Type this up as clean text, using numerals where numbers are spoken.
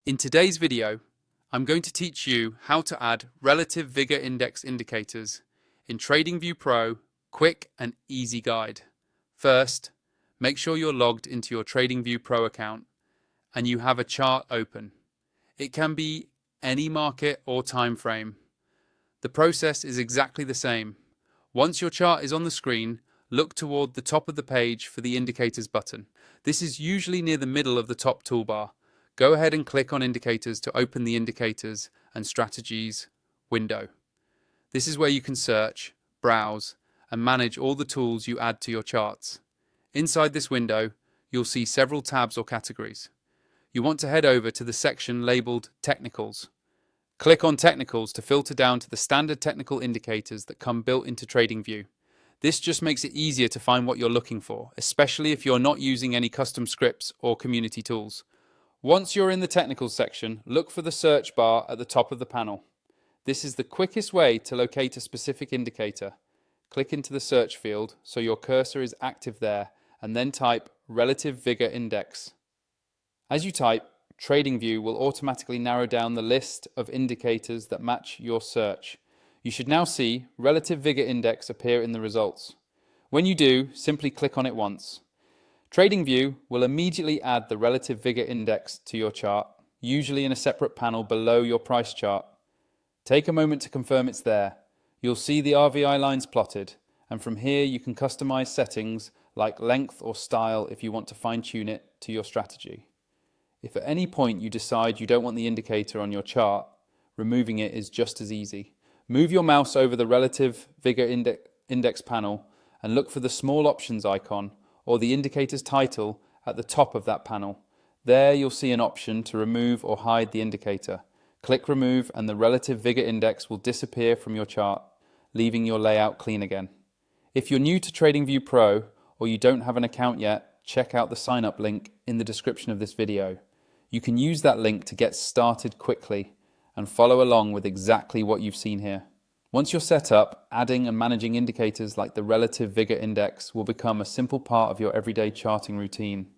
In today's video, I'm going to teach you how to add Relative Vigor Index indicators in TradingView Pro quick and easy guide. First, make sure you're logged into your TradingView Pro account and you have a chart open. It can be any market or time frame. The process is exactly the same. Once your chart is on the screen, look toward the top of the page for the Indicators button. This is usually near the middle of the top toolbar. Go ahead and click on Indicators to open the Indicators and Strategies window. This is where you can search, browse, and manage all the tools you add to your charts. Inside this window, you'll see several tabs or categories. You want to head over to the section labeled Technicals. Click on Technicals to filter down to the standard technical indicators that come built into TradingView. This just makes it easier to find what you're looking for, especially if you're not using any custom scripts or community tools. Once you're in the Technicals section, look for the search bar at the top of the panel. This is the quickest way to locate a specific indicator. Click into the search field so your cursor is active there, and then type Relative Vigor Index. As you type, TradingView will automatically narrow down the list of indicators that match your search. You should now see Relative Vigor Index appear in the results. When you do, simply click on it once. TradingView will immediately add the Relative Vigor Index to your chart, usually in a separate panel below your price chart. Take a moment to confirm it's there. You'll see the RVI lines plotted, and from here you can customize settings like length or style if you want to fine-tune it to your strategy. If at any point you decide you don't want the indicator on your chart, removing it is just as easy. Move your mouse over the Relative Vigor Index panel and look for the small options icon or the indicator's title at the top of that panel. There you'll see an option to remove or hide the indicator. Click Remove and the Relative Vigor Index will disappear from your chart, leaving your layout clean again. If you're new to TradingView Pro or you don't have an account yet, check out the sign up link in the description of this video. You can use that link to get started quickly and follow along with exactly what you've seen here. Once you're set up, adding and managing indicators like the Relative Vigor Index will become a simple part of your everyday charting routine.